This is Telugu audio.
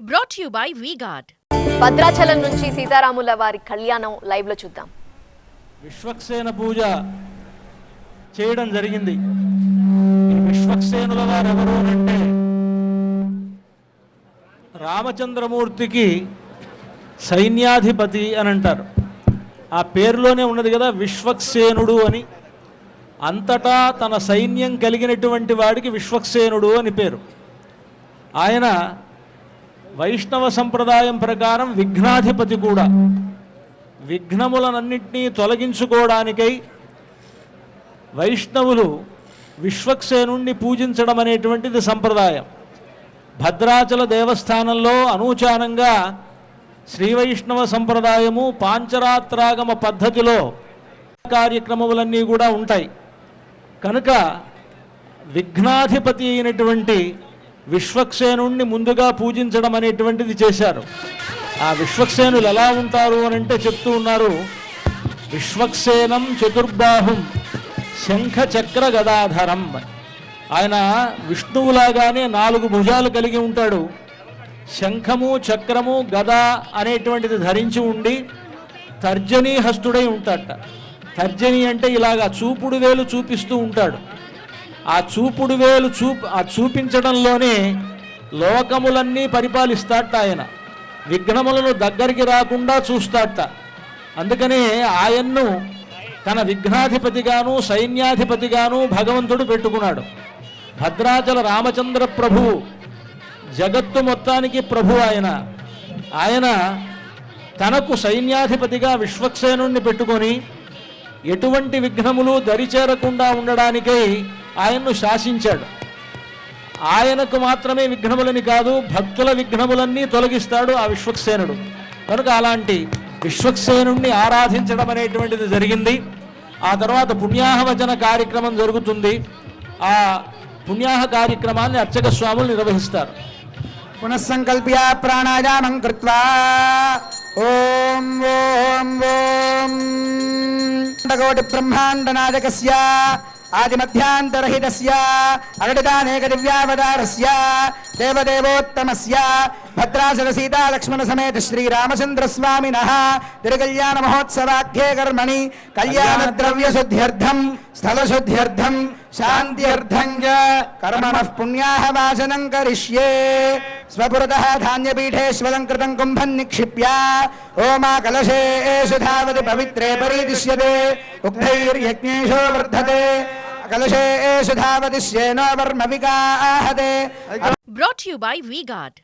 Brought to you by V-Guard. Bhadrachalam నుంచి సీతారాముల వారి కళ్యాణం లైవ్ లో చూద్దాం. విశ్వక్సేన పూజ చేయడం జరిగింది. ఈ విశ్వక్సేనుల వారు ఎవరు అంటే రామచంద్రమూర్తికి సైన్యాధిపతి అని అంటారు. ఆ పేరులోనే ఉన్నది కదా విశ్వక్సేనుడు అని. అంతటా తన సైన్యం కలిగినటువంటి వాడికి విశ్వక్సేనుడు అని పేరు. ఆయన వైష్ణవ సంప్రదాయం ప్రకారం విఘ్నాధిపతి కూడా. విఘ్నములనన్నింటినీ తొలగించుకోవడానికై వైష్ణవులు విశ్వక్సేనుణ్ణి పూజించడం అనేటువంటిది సంప్రదాయం. భద్రాచల దేవస్థానంలో అనూచానంగా శ్రీవైష్ణవ సంప్రదాయము పాంచరాత్రాగమ పద్ధతిలో కార్యక్రమములన్నీ కూడా ఉంటాయి. కనుక విఘ్నాధిపతి అయినటువంటి విశ్వక్సేనుణ్ణి ముందుగా పూజించడం అనేటువంటిది చేశారు. ఆ విశ్వక్సేనులు ఎలా ఉంటారు అని అంటే చెప్తూ ఉన్నారు. విశ్వక్సేనం చతుర్బాహుం శంఖ చక్ర గదాధరం. ఆయన విష్ణువులాగానే 4 భుజాలు కలిగి ఉంటాడు. శంఖము చక్రము గద అనేటువంటిది ధరించి ఉండి తర్జనీ హస్తుడై ఉంటాడట. తర్జని అంటే ఇలాగా చూపుడు వేలు చూపిస్తూ ఉంటాడు. ఆ చూపుడు వేలు చూపించడంలోనే లోకములన్నీ పరిపాలిస్తాడట ఆయన. విఘ్నములను దగ్గరికి రాకుండా చూస్తాడట. అందుకనే ఆయన్ను తన విఘ్నాధిపతిగాను సైన్యాధిపతిగాను భగవంతుడు పెట్టుకున్నాడు. భద్రాచల రామచంద్ర ప్రభు జగత్తు మొత్తానికి ప్రభు ఆయన తనకు సైన్యాధిపతిగా విశ్వక్సేనుణ్ణి పెట్టుకొని ఎటువంటి విఘ్నములు దరిచేరకుండా ఉండడానికై ఆయన్ను శాసించాడు. ఆయనకు మాత్రమే విఘ్నములని కాదు, భక్తుల విఘ్నములన్నీ తొలగిస్తాడు ఆ విశ్వక్సేనుడు. కనుక అలాంటి విశ్వక్సేనుణ్ణి ఆరాధించడం అనేటువంటిది జరిగింది. ఆ తర్వాత పుణ్యాహవచన కార్యక్రమం జరుగుతుంది. ఆ పుణ్యాహ కార్యక్రమాన్ని అర్చక స్వాములు నిర్వహిస్తారు. పునఃసంకల్ప్య ప్రాణాయామం కృత్వా ఓం ఓం ఓం కోటి బ్రహ్మాండ నాయకస్య ఆదిమధ్యాంతరహితస్య అగడితానేక దివ్యావతారస్య దేవదేవోత్తమస్య భద్రాచల సీతా లక్ష్మణ సమేత శ్రీరామచంద్ర స్వామినః తిరుకల్యాణ మహోత్సవాఖ్యే కర్మణి కళ్యాణ ద్రవ్య శుద్ధ్యర్థం స్థల శుద్ధ్యర్థం శాంత్యర్థం చ కర్మణః పుణ్యాహ వాచనం కరిష్యే. స్వపురతః ధాన్యపీఠేశ్వరం కృతం కుంభం నిక్షిప్య ఓమా కలశేషు ధావతి పవిత్రే పరిదిశ్యతే ఉక్తైర్యజ్ఞేషో వర్ధతే కలశేషు ధావతి శ్యేనో Varma విగాహతే. Brought to you by V-Guard.